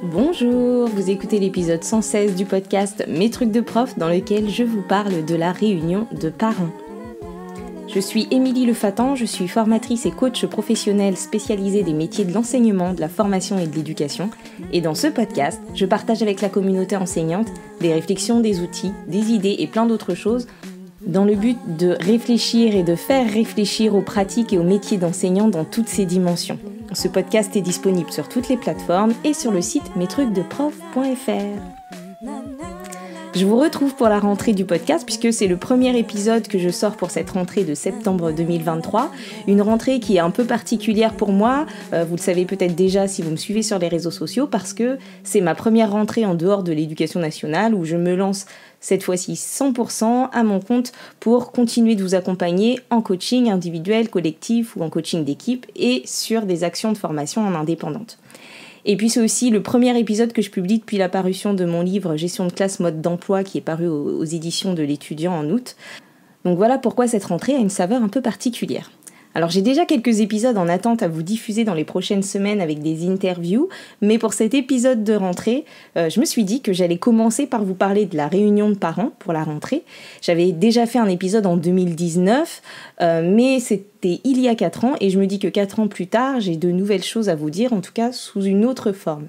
Bonjour, vous écoutez l'épisode 116 du podcast Mes trucs de prof dans lequel je vous parle de la réunion de parents. Je suis Émilie Lefatan, je suis formatrice et coach professionnelle spécialisée des métiers de l'enseignement, de la formation et de l'éducation. Et dans ce podcast, je partage avec la communauté enseignante des réflexions, des outils, des idées et plein d'autres choses dans le but de réfléchir et de faire réfléchir aux pratiques et aux métiers d'enseignant dans toutes ces dimensions. Ce podcast est disponible sur toutes les plateformes et sur le site mestrucsdeprof.fr. Je vous retrouve pour la rentrée du podcast puisque c'est le premier épisode que je sors pour cette rentrée de septembre 2023. Une rentrée qui est un peu particulière pour moi, vous le savez peut-être déjà si vous me suivez sur les réseaux sociaux, parce que c'est ma première rentrée en dehors de l'éducation nationale où je me lance cette fois-ci 100% à mon compte pour continuer de vous accompagner en coaching individuel, collectif ou en coaching d'équipe et sur des actions de formation en indépendante. Et puis c'est aussi le premier épisode que je publie depuis la parution de mon livre Gestion de classe mode d'emploi qui est paru aux éditions de l'étudiant en août. Donc voilà pourquoi cette rentrée a une saveur un peu particulière. Alors j'ai déjà quelques épisodes en attente à vous diffuser dans les prochaines semaines avec des interviews, mais pour cet épisode de rentrée, je me suis dit que j'allais commencer par vous parler de la réunion de parents pour la rentrée. J'avais déjà fait un épisode en 2019, mais c'était il y a 4 ans, et je me dis que 4 ans plus tard, j'ai de nouvelles choses à vous dire, en tout cas sous une autre forme.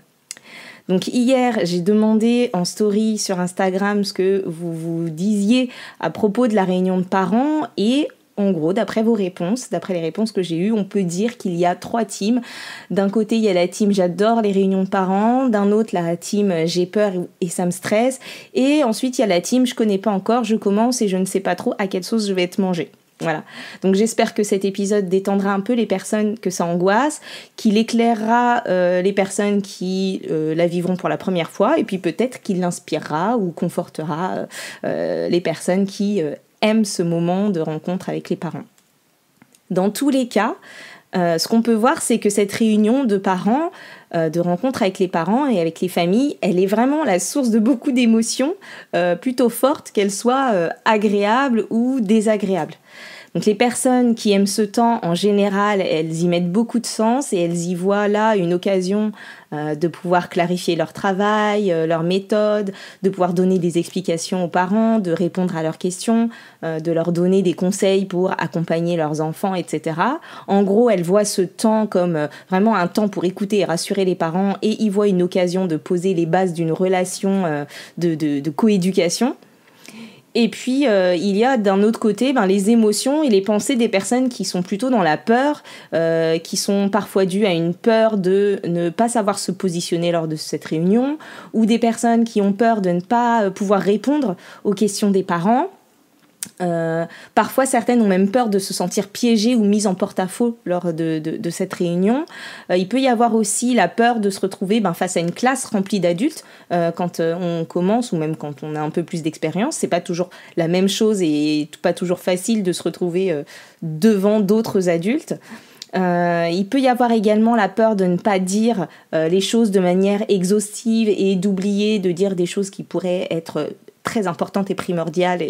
Donc hier, j'ai demandé en story sur Instagram ce que vous disiez à propos de la réunion de parents, et en gros, d'après vos réponses, d'après les réponses que j'ai eues, on peut dire qu'il y a 3 teams. D'un côté, il y a la team j'adore les réunions de parents, d'un autre la team j'ai peur et ça me stresse, et ensuite il y a la team je connais pas encore, je commence et je ne sais pas trop à quelle sauce je vais être mangée. Voilà, donc j'espère que cet épisode détendra un peu les personnes que ça angoisse, qu'il éclairera les personnes qui la vivront pour la première fois, et puis peut-être qu'il l'inspirera ou confortera les personnes qui aiment ce moment de rencontre avec les parents. Dans tous les cas, ce qu'on peut voir, c'est que cette réunion de parents, de rencontre avec les parents et avec les familles, elle est vraiment la source de beaucoup d'émotions plutôt fortes, qu'elles soient agréables ou désagréables. Donc les personnes qui aiment ce temps, en général, elles y mettent beaucoup de sens et elles y voient là une occasion de pouvoir clarifier leur travail, leur méthode, de pouvoir donner des explications aux parents, de répondre à leurs questions, de leur donner des conseils pour accompagner leurs enfants, etc. En gros, elles voient ce temps comme vraiment un temps pour écouter et rassurer les parents, et y voient une occasion de poser les bases d'une relation de coéducation. Et puis, il y a d'un autre côté les émotions et les pensées des personnes qui sont plutôt dans la peur, qui sont parfois dues à une peur de ne pas savoir se positionner lors de cette réunion, ou des personnes qui ont peur de ne pas pouvoir répondre aux questions des parents. Parfois certaines ont même peur de se sentir piégées ou mises en porte-à-faux lors de cette réunion. Il peut y avoir aussi la peur de se retrouver face à une classe remplie d'adultes quand on commence, ou même quand on a un peu plus d'expérience. C'est pas toujours la même chose et pas toujours facile de se retrouver devant d'autres adultes. Il peut y avoir également la peur de ne pas dire les choses de manière exhaustive et d'oublier de dire des choses qui pourraient être très importante et primordiale,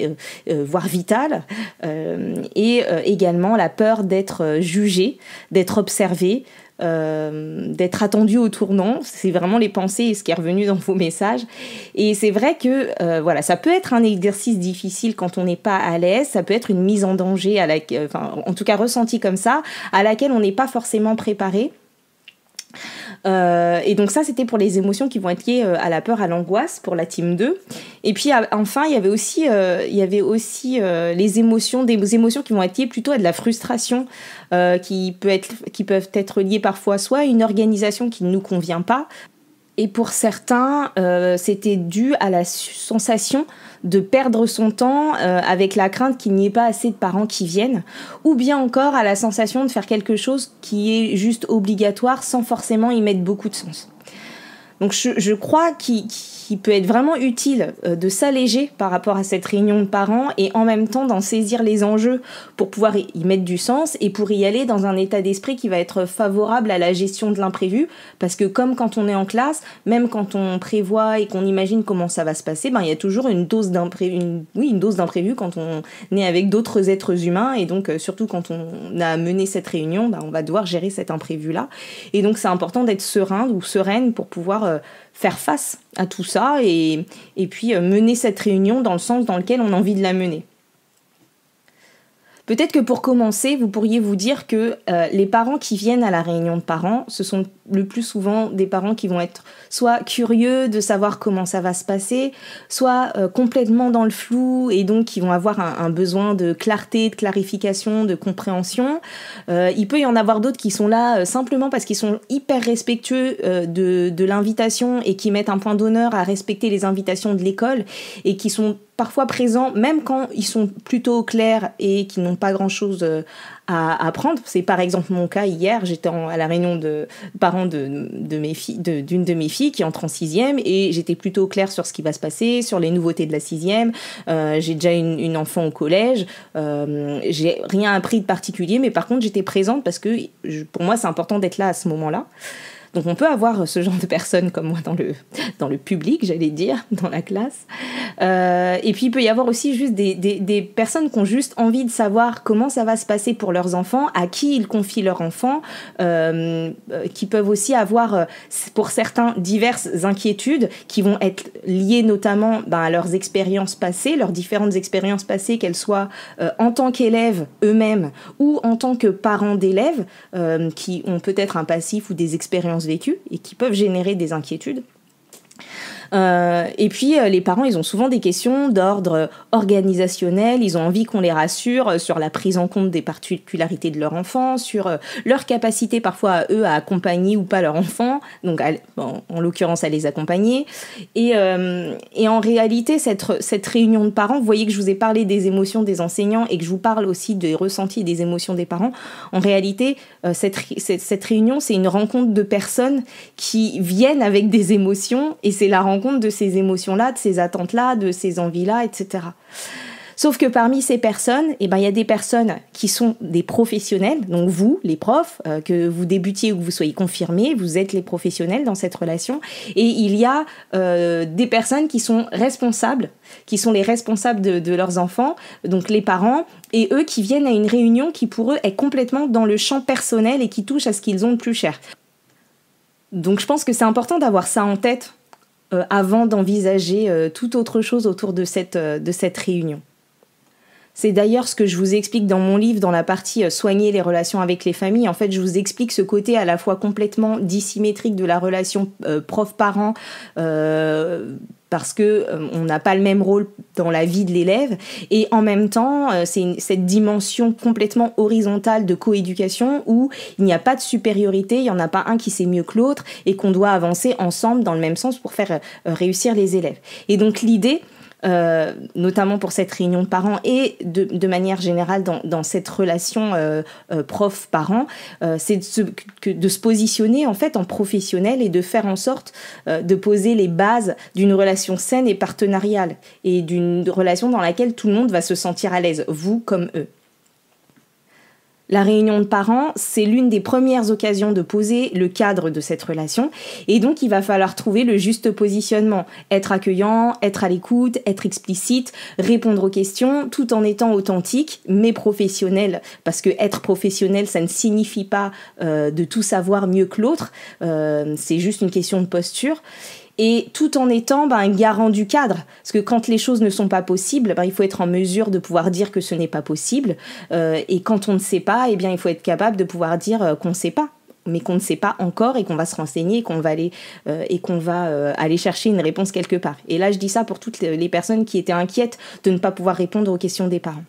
voire vitale, et également la peur d'être jugé, d'être observé, d'être attendu au tournant. C'est vraiment les pensées et ce qui est revenu dans vos messages. Et c'est vrai que ça peut être un exercice difficile quand on n'est pas à l'aise, ça peut être une mise en danger, en tout cas ressentie comme ça, à laquelle on n'est pas forcément préparé. Et donc ça, c'était pour les émotions qui vont être liées à la peur, à l'angoisse pour la team 2. Et puis enfin, il y avait aussi des émotions qui vont être liées plutôt à de la frustration, qui peuvent être liées parfois soit à une organisation qui ne nous convient pas. Et pour certains, c'était dû à la sensation de perdre son temps avec la crainte qu'il n'y ait pas assez de parents qui viennent, ou bien encore à la sensation de faire quelque chose qui est juste obligatoire sans forcément y mettre beaucoup de sens. Donc je crois qu'il qui peut être vraiment utile de s'alléger par rapport à cette réunion de parents et en même temps d'en saisir les enjeux pour pouvoir y mettre du sens et pour y aller dans un état d'esprit qui va être favorable à la gestion de l'imprévu. Parce que comme quand on est en classe, même quand on prévoit et qu'on imagine comment ça va se passer, il y a toujours une dose d'imprévu quand on est avec d'autres êtres humains. Et donc, surtout quand on a mené cette réunion, on va devoir gérer cet imprévu-là. Et donc, c'est important d'être serein ou sereine pour pouvoir faire face à tout ça et puis mener cette réunion dans le sens dans lequel on a envie de la mener. Peut-être que pour commencer, vous pourriez vous dire que les parents qui viennent à la réunion de parents, ce sont le plus souvent des parents qui vont être soit curieux de savoir comment ça va se passer, soit complètement dans le flou et donc qui vont avoir un besoin de clarté, de clarification, de compréhension. Il peut y en avoir d'autres qui sont là simplement parce qu'ils sont hyper respectueux de l'invitation et qui mettent un point d'honneur à respecter les invitations de l'école et qui sont parfois présents, même quand ils sont plutôt clairs et qui n'ont pas grand-chose à apprendre. C'est par exemple mon cas hier, j'étais à la réunion de parents d'une de mes filles qui entre en 6e et j'étais plutôt claire sur ce qui va se passer, sur les nouveautés de la 6e. J'ai déjà une enfant au collège, j'ai rien appris de particulier, mais par contre j'étais présente parce que pour moi c'est important d'être là à ce moment-là. Donc on peut avoir ce genre de personnes comme moi dans le public, j'allais dire, dans la classe. Et puis il peut y avoir aussi juste des personnes qui ont juste envie de savoir comment ça va se passer pour leurs enfants, à qui ils confient leurs enfants, qui peuvent aussi avoir, pour certains, diverses inquiétudes qui vont être liées notamment à leurs expériences passées, leurs différentes expériences passées, qu'elles soient en tant qu'élèves eux-mêmes ou en tant que parents d'élèves qui ont peut-être un passif ou des expériences vécues et qui peuvent générer des inquiétudes. Et puis les parents, ils ont souvent des questions d'ordre organisationnel, ils ont envie qu'on les rassure sur la prise en compte des particularités de leur enfant, sur leur capacité parfois à eux à accompagner ou pas leur enfant, donc en l'occurrence à les accompagner. Et en réalité, cette réunion de parents, vous voyez que je vous ai parlé des émotions des enseignants et que je vous parle aussi des ressentis et des émotions des parents. En réalité, cette réunion, c'est une rencontre de personnes qui viennent avec des émotions et c'est la rencontre de ces émotions-là, de ces attentes-là, de ces envies-là, etc. Sauf que parmi ces personnes, il y a des personnes qui sont des professionnels, donc vous, les profs, que vous débutiez ou que vous soyez confirmés, vous êtes les professionnels dans cette relation, et il y a des personnes qui sont responsables, qui sont les responsables de leurs enfants, donc les parents, et eux qui viennent à une réunion qui pour eux est complètement dans le champ personnel et qui touche à ce qu'ils ont de plus cher. Donc je pense que c'est important d'avoir ça en tête avant d'envisager toute autre chose autour de cette réunion. C'est d'ailleurs ce que je vous explique dans mon livre, dans la partie « Soigner les relations avec les familles ». En fait, je vous explique ce côté à la fois complètement dissymétrique de la relation prof-parent, parce que on n'a pas le même rôle dans la vie de l'élève, et en même temps, c'est cette dimension complètement horizontale de coéducation où il n'y a pas de supériorité, il n'y en a pas un qui sait mieux que l'autre, et qu'on doit avancer ensemble dans le même sens pour faire réussir les élèves. Et donc l'idée, notamment pour cette réunion de parents et de manière générale dans cette relation prof-parent, c'est de se positionner en fait en professionnel et de faire en sorte de poser les bases d'une relation saine et partenariale et d'une relation dans laquelle tout le monde va se sentir à l'aise, vous comme eux. La réunion de parents, c'est l'une des premières occasions de poser le cadre de cette relation et donc il va falloir trouver le juste positionnement, être accueillant, être à l'écoute, être explicite, répondre aux questions tout en étant authentique mais professionnel, parce que être professionnel ça ne signifie pas de tout savoir mieux que l'autre, c'est juste une question de posture. Et tout en étant un garant du cadre. Parce que quand les choses ne sont pas possibles, il faut être en mesure de pouvoir dire que ce n'est pas possible. Et quand on ne sait pas, il faut être capable de pouvoir dire qu'on ne sait pas. Mais qu'on ne sait pas encore et qu'on va se renseigner et qu'on va aller chercher une réponse quelque part. Et là, je dis ça pour toutes les personnes qui étaient inquiètes de ne pas pouvoir répondre aux questions des parents.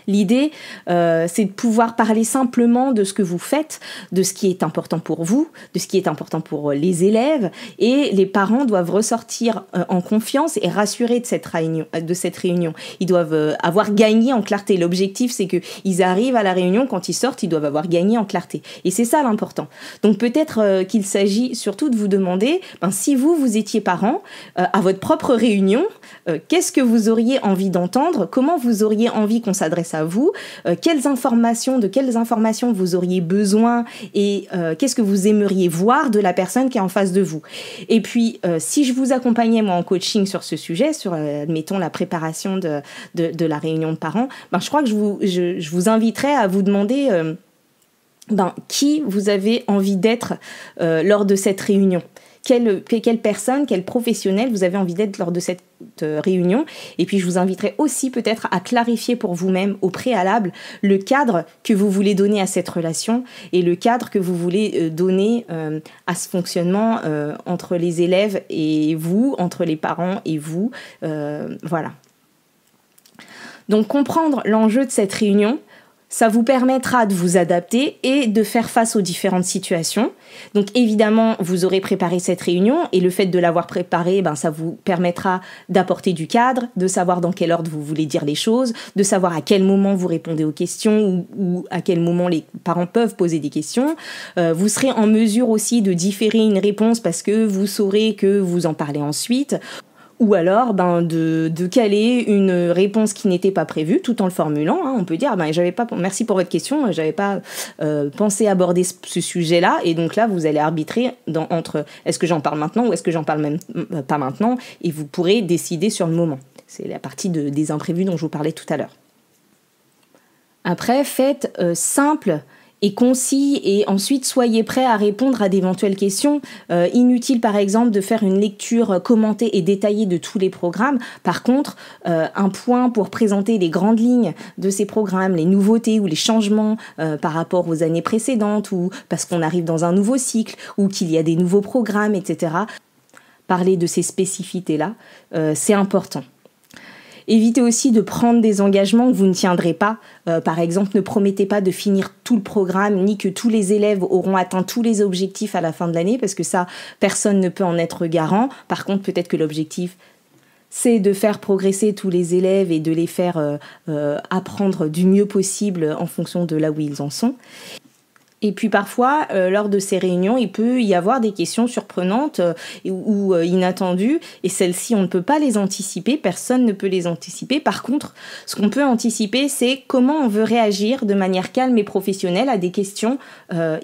L'idée, c'est de pouvoir parler simplement de ce que vous faites, de ce qui est important pour vous, de ce qui est important pour les élèves, et les parents doivent ressortir en confiance et rassurés de cette réunion. Ils doivent avoir gagné en clarté. L'objectif, c'est qu'ils arrivent à la réunion, quand ils sortent, ils doivent avoir gagné en clarté. Et c'est ça l'important. Donc peut-être qu'il s'agit surtout de vous demander, si vous étiez parent, à votre propre réunion, qu'est-ce que vous auriez envie d'entendre? Comment vous auriez envie qu'on s'adresse à vous? De quelles informations vous auriez besoin? Et qu'est-ce que vous aimeriez voir de la personne qui est en face de vous? Et puis, si je vous accompagnais, moi, en coaching sur ce sujet, sur, admettons, la préparation de la réunion de parents, je crois que je vous inviterais à vous demander qui vous avez envie d'être lors de cette réunion. Quelle personne, quel professionnel vous avez envie d'être lors de cette réunion. Et puis je vous inviterai aussi peut-être à clarifier pour vous-même au préalable le cadre que vous voulez donner à cette relation et le cadre que vous voulez donner à ce fonctionnement entre les élèves et vous, entre les parents et vous. Voilà. Donc comprendre l'enjeu de cette réunion, ça vous permettra de vous adapter et de faire face aux différentes situations. Donc évidemment, vous aurez préparé cette réunion et le fait de l'avoir préparée, ça vous permettra d'apporter du cadre, de savoir dans quel ordre vous voulez dire les choses, de savoir à quel moment vous répondez aux questions ou à quel moment les parents peuvent poser des questions. Vous serez en mesure aussi de différer une réponse parce que vous saurez que vous en parlez ensuite. Ou alors de caler une réponse qui n'était pas prévue tout en le formulant. On peut dire merci pour votre question, j'avais pas pensé aborder ce sujet-là, et donc là vous allez arbitrer entre est-ce que j'en parle maintenant ou est-ce que j'en parle même pas maintenant, et vous pourrez décider sur le moment. C'est la partie des imprévus dont je vous parlais tout à l'heure. Après, faites simple et concis, et ensuite soyez prêts à répondre à d'éventuelles questions. Inutile par exemple de faire une lecture commentée et détaillée de tous les programmes. Par contre, un point pour présenter les grandes lignes de ces programmes, les nouveautés ou les changements par rapport aux années précédentes, ou parce qu'on arrive dans un nouveau cycle, ou qu'il y a des nouveaux programmes, etc. Parler de ces spécificités-là, c'est important. Évitez aussi de prendre des engagements que vous ne tiendrez pas. Par exemple, ne promettez pas de finir tout le programme, ni que tous les élèves auront atteint tous les objectifs à la fin de l'année, parce que ça, personne ne peut en être garant. Par contre, peut-être que l'objectif, c'est de faire progresser tous les élèves et de les faire apprendre du mieux possible en fonction de là où ils en sont. Et puis parfois, lors de ces réunions, il peut y avoir des questions surprenantes ou inattendues, et celles-ci, on ne peut pas les anticiper, personne ne peut les anticiper. Par contre, ce qu'on peut anticiper, c'est comment on veut réagir de manière calme et professionnelle à des questions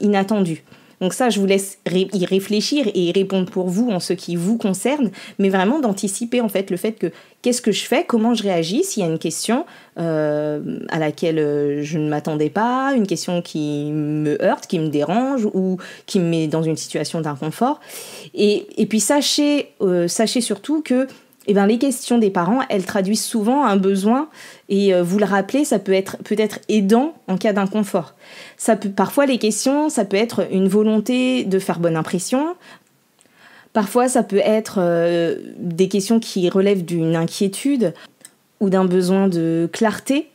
inattendues. Donc ça, je vous laisse y réfléchir et y répondre pour vous en ce qui vous concerne, mais vraiment d'anticiper en fait le fait que qu'est-ce que je fais, comment je réagis s'il y a une question à laquelle je ne m'attendais pas, une question qui me heurte, qui me dérange ou qui me met dans une situation d'inconfort. Et puis sachez surtout que les questions des parents, elles traduisent souvent un besoin, et vous le rappelez, ça peut être aidant en cas d'inconfort. Parfois, les questions, ça peut être une volonté de faire bonne impression. Parfois, ça peut être des questions qui relèvent d'une inquiétude ou d'un besoin de clarté.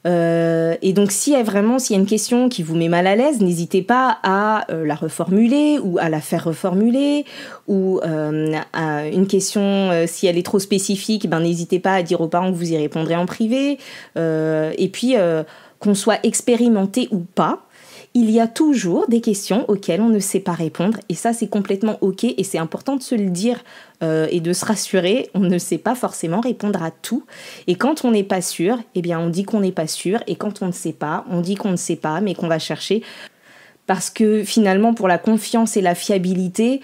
Et donc s'il y a une question qui vous met mal à l'aise, n'hésitez pas à la reformuler ou à la faire reformuler, ou à une question, si elle est trop spécifique, n'hésitez pas à dire aux parents que vous y répondrez en privé. Et puis qu'on soit expérimenté ou pas, il y a toujours des questions auxquelles on ne sait pas répondre, et ça c'est complètement ok, et c'est important de se le dire et de se rassurer. On ne sait pas forcément répondre à tout, et quand on n'est pas sûr, on dit qu'on n'est pas sûr, et quand on ne sait pas, on dit qu'on ne sait pas, mais qu'on va chercher. Parce que finalement, pour la confiance et la fiabilité,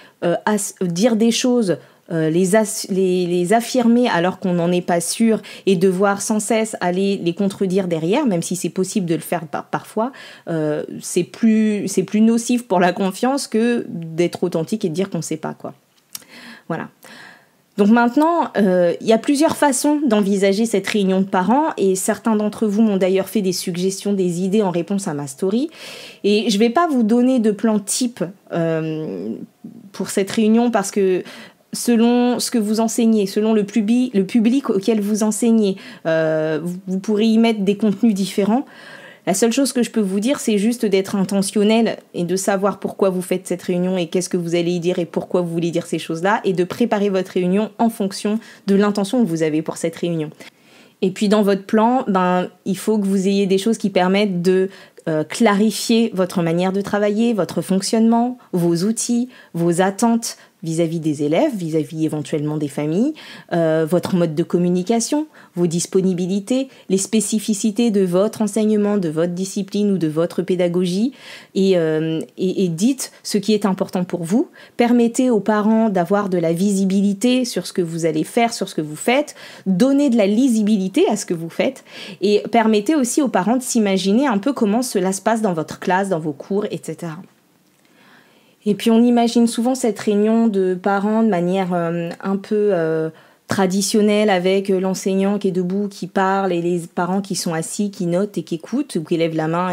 dire des choses, les affirmer alors qu'on n'en est pas sûr, et devoir sans cesse aller les contredire derrière, même si c'est possible de le faire parfois, c'est plus nocif pour la confiance que d'être authentique et de dire qu'on ne sait pas, quoi. Voilà. Donc maintenant, il y a plusieurs façons d'envisager cette réunion de parents, et certains d'entre vous m'ont d'ailleurs fait des suggestions, des idées en réponse à ma story. Et je ne vais pas vous donner de plan type pour cette réunion, parce que selon ce que vous enseignez, selon le public auquel vous enseignez. Vous pourrez y mettre des contenus différents. La seule chose que je peux vous dire, c'est juste d'être intentionnel et de savoir pourquoi vous faites cette réunion et qu'est-ce que vous allez y dire et pourquoi vous voulez dire ces choses-là, et de préparer votre réunion en fonction de l'intention que vous avez pour cette réunion. Et puis dans votre plan, il faut que vous ayez des choses qui permettent de clarifier votre manière de travailler, votre fonctionnement, vos outils, vos attentes vis-à-vis des élèves, vis-à-vis éventuellement des familles, votre mode de communication, vos disponibilités, les spécificités de votre enseignement, de votre discipline ou de votre pédagogie, et dites ce qui est important pour vous. Permettez aux parents d'avoir de la visibilité sur ce que vous allez faire, sur ce que vous faites, donnez de la lisibilité à ce que vous faites, et permettez aussi aux parents de s'imaginer un peu comment cela se passe dans votre classe, dans vos cours, etc. Et puis on imagine souvent cette réunion de parents de manière un peu traditionnelle, avec l'enseignant qui est debout, qui parle, et les parents qui sont assis, qui notent et qui écoutent, ou qui lèvent la main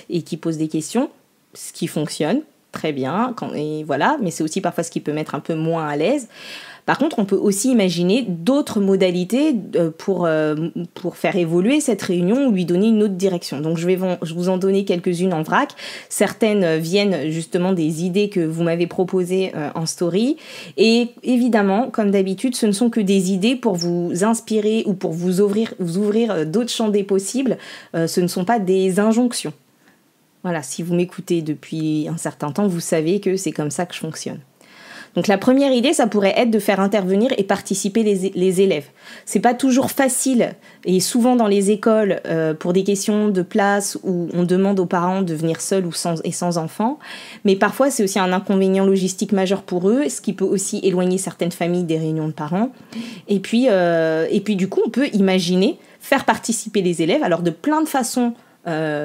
et qui posent des questions, ce qui fonctionne très bien, et voilà, mais c'est aussi parfois ce qui peut mettre un peu moins à l'aise. Par contre, on peut aussi imaginer d'autres modalités pour faire évoluer cette réunion ou lui donner une autre direction. Donc, je vais vous en donner quelques-unes en vrac. Certaines viennent justement des idées que vous m'avez proposées en story. Et évidemment, comme d'habitude, ce ne sont que des idées pour vous inspirer ou pour vous ouvrir d'autres champs des possibles. Ce ne sont pas des injonctions. Voilà, si vous m'écoutez depuis un certain temps, vous savez que c'est comme ça que je fonctionne. Donc la première idée, ça pourrait être de faire intervenir et participer les élèves. C'est pas toujours facile, et souvent dans les écoles, pour des questions de place où on demande aux parents de venir seuls ou sans enfants, mais parfois c'est aussi un inconvénient logistique majeur pour eux, ce qui peut aussi éloigner certaines familles des réunions de parents. Et puis du coup, on peut imaginer faire participer les élèves, alors de plein de façons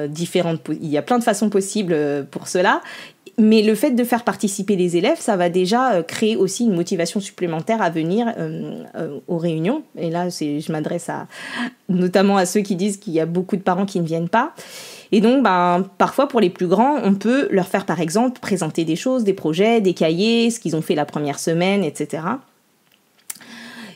différentes. Il y a plein de façons possibles pour cela. Mais le fait de faire participer les élèves, ça va déjà créer aussi une motivation supplémentaire à venir aux réunions. Et là, je m'adresse notamment à ceux qui disent qu'il y a beaucoup de parents qui ne viennent pas. Et donc, parfois, pour les plus grands, on peut leur faire, par exemple, présenter des choses, des projets, des cahiers, ce qu'ils ont fait la première semaine, etc.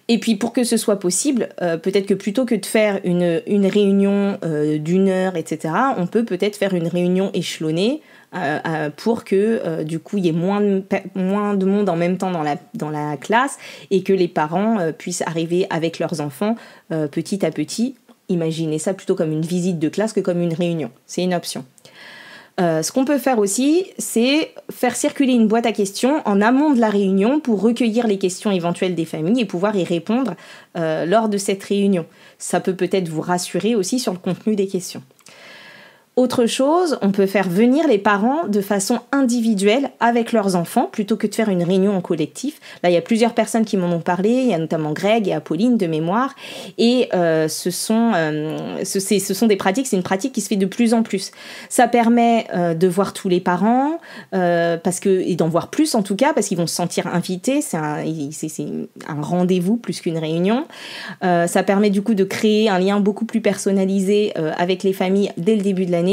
Et puis, pour que ce soit possible, peut-être que plutôt que de faire une réunion d'1 heure, etc., on peut peut-être faire une réunion échelonnée, pour que du coup il y ait moins de monde en même temps dans la classe, et que les parents puissent arriver avec leurs enfants petit à petit. Imaginez ça plutôt comme une visite de classe que comme une réunion. C'est une option. Ce qu'on peut faire aussi, c'est faire circuler une boîte à questions en amont de la réunion pour recueillir les questions éventuelles des familles et pouvoir y répondre lors de cette réunion. Ça peut peut-être vous rassurer aussi sur le contenu des questions. Autre chose, on peut faire venir les parents de façon individuelle avec leurs enfants plutôt que de faire une réunion en collectif. Là, il y a plusieurs personnes qui m'en ont parlé, il y a notamment Greg et Apolline de mémoire, et ce sont des pratiques, c'est une pratique qui se fait de plus en plus. Ça permet de voir tous les parents, et d'en voir plus en tout cas, parce qu'ils vont se sentir invités, c'est un rendez-vous plus qu'une réunion. Ça permet du coup de créer un lien beaucoup plus personnalisé avec les familles dès le début de l'année.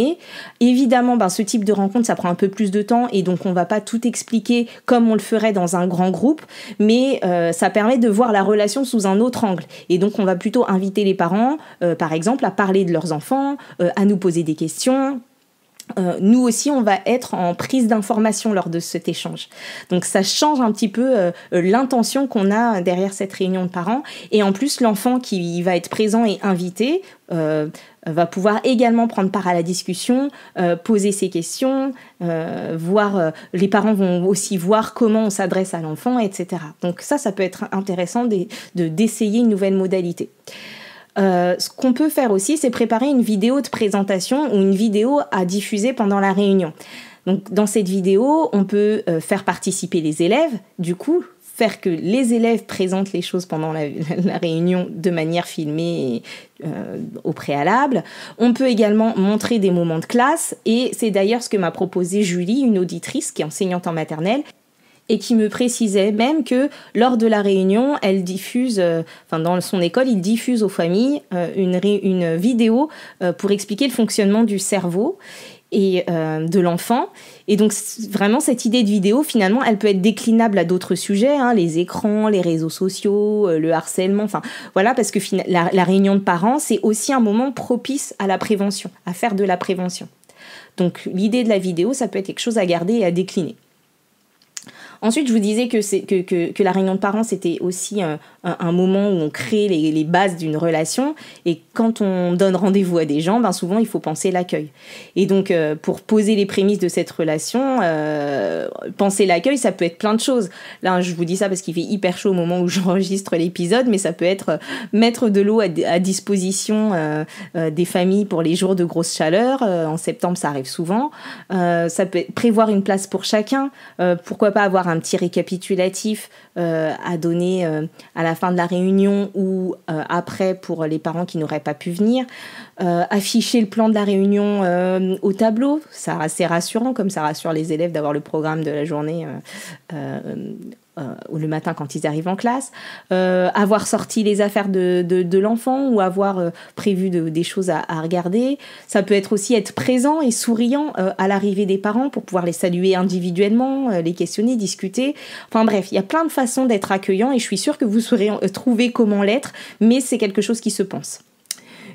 Évidemment, ce type de rencontre, ça prend un peu plus de temps, et donc on va pas tout expliquer comme on le ferait dans un grand groupe, mais ça permet de voir la relation sous un autre angle. Et donc on va plutôt inviter les parents, par exemple, à parler de leurs enfants, à nous poser des questions. Nous aussi, on va être en prise d'information lors de cet échange. Donc ça change un petit peu l'intention qu'on a derrière cette réunion de parents. Et en plus, l'enfant qui va être présent et invité va pouvoir également prendre part à la discussion, poser ses questions, les parents vont aussi voir comment on s'adresse à l'enfant, etc. Donc ça peut être intéressant d'essayer une nouvelle modalité. Ce qu'on peut faire aussi, c'est préparer une vidéo de présentation ou une vidéo à diffuser pendant la réunion. Donc, dans cette vidéo, on peut faire participer les élèves, du coup, faire que les élèves présentent les choses pendant la réunion de manière filmée au préalable. On peut également montrer des moments de classe, et c'est d'ailleurs ce que m'a proposé Julie, une auditrice qui est enseignante en maternelle, et qui me précisait même que lors de la réunion, elle diffuse, dans son école, il diffuse aux familles une vidéo pour expliquer le fonctionnement du cerveau. et de l'enfant. Et donc vraiment cette idée de vidéo, finalement, elle peut être déclinable à d'autres sujets, hein, les écrans, les réseaux sociaux, le harcèlement, enfin voilà, parce que la réunion de parents, c'est aussi un moment propice à la prévention, à faire de la prévention. Donc l'idée de la vidéo, ça peut être quelque chose à garder et à décliner. Ensuite, je vous disais que la réunion de parents, c'était aussi un moment où on crée les bases d'une relation. Et quand on donne rendez-vous à des gens, ben souvent, il faut penser l'accueil. Et donc, pour poser les prémices de cette relation, penser l'accueil, ça peut être plein de choses. Là, je vous dis ça parce qu'il fait hyper chaud au moment où j'enregistre l'épisode, mais ça peut être mettre de l'eau à disposition des familles pour les jours de grosse chaleur. En septembre, ça arrive souvent. Ça peut être prévoir une place pour chacun. Pourquoi pas avoir un petit récapitulatif à donner à la fin de la réunion ou après pour les parents qui n'auraient pas pu venir. Afficher le plan de la réunion au tableau, c'est rassurant, comme ça rassure les élèves d'avoir le programme de la journée le matin quand ils arrivent en classe, avoir sorti les affaires de l'enfant ou avoir prévu des choses à regarder. Ça peut être aussi être présent et souriant à l'arrivée des parents pour pouvoir les saluer individuellement, les questionner, discuter. Enfin bref, il y a plein de façons d'être accueillant et je suis sûre que vous saurez trouver comment l'être, mais c'est quelque chose qui se pense.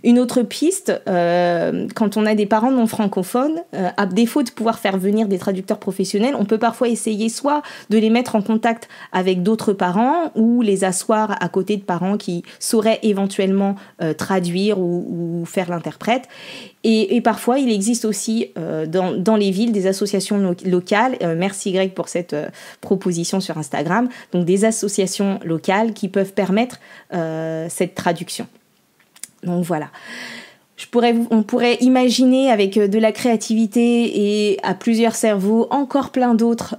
Une autre piste, quand on a des parents non francophones, à défaut de pouvoir faire venir des traducteurs professionnels, on peut parfois essayer soit de les mettre en contact avec d'autres parents ou les asseoir à côté de parents qui sauraient éventuellement traduire ou faire l'interprète. Et parfois, il existe aussi dans les villes des associations locales. Merci Greg pour cette proposition sur Instagram. Donc des associations locales qui peuvent permettre cette traduction. Donc voilà, on pourrait imaginer avec de la créativité et à plusieurs cerveaux encore plein d'autres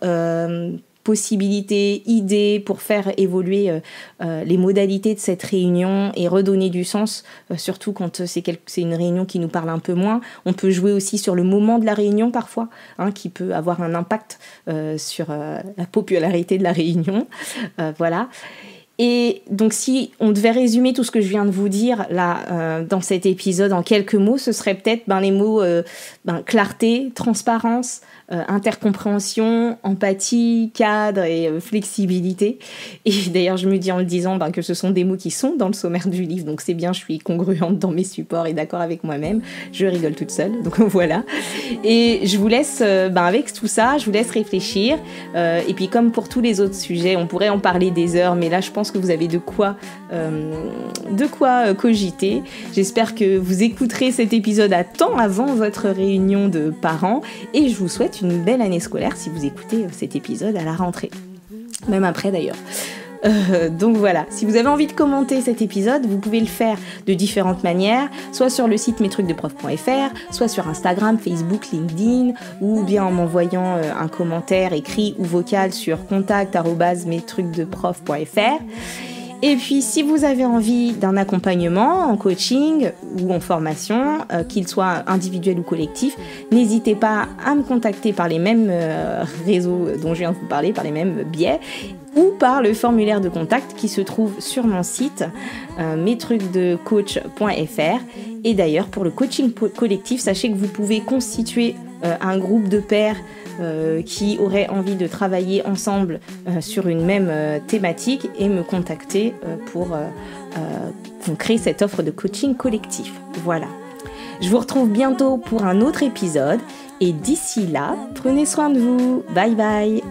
possibilités, idées pour faire évoluer les modalités de cette réunion et redonner du sens, surtout quand c'est une réunion qui nous parle un peu moins. On peut jouer aussi sur le moment de la réunion parfois, hein, qui peut avoir un impact sur la popularité de la réunion. Voilà. Et donc, si on devait résumer tout ce que je viens de vous dire là dans cet épisode en quelques mots, ce serait peut-être les mots clarté, transparence, intercompréhension, empathie, cadre et flexibilité. Et d'ailleurs, je me dis en le disant que ce sont des mots qui sont dans le sommaire du livre, donc c'est bien, je suis congruente dans mes supports et d'accord avec moi-même. Je rigole toute seule, donc voilà. Et je vous laisse, avec tout ça, je vous laisse réfléchir. Et puis, comme pour tous les autres sujets, on pourrait en parler des heures, mais là, je pense que vous avez de quoi cogiter. J'espère que vous écouterez cet épisode à temps avant votre réunion de parents et je vous souhaite une belle année scolaire si vous écoutez cet épisode à la rentrée. Même après d'ailleurs. Donc voilà, si vous avez envie de commenter cet épisode, vous pouvez le faire de différentes manières, soit sur le site mestrucsdeprof.fr, soit sur Instagram, Facebook, LinkedIn, ou bien en m'envoyant un commentaire écrit ou vocal sur contact@mestrucsdeprof.fr. Et puis, si vous avez envie d'un accompagnement en coaching ou en formation, qu'il soit individuel ou collectif, n'hésitez pas à me contacter par les mêmes réseaux dont je viens de vous parler, par les mêmes biais, ou par le formulaire de contact qui se trouve sur mon site mestrucsdecoach.fr. Et d'ailleurs, pour le coaching collectif, sachez que vous pouvez constituer un groupe de pairs qui auraient envie de travailler ensemble sur une même thématique et me contacter pour qu'on crée cette offre de coaching collectif. Voilà. Je vous retrouve bientôt pour un autre épisode et d'ici là, prenez soin de vous. Bye bye.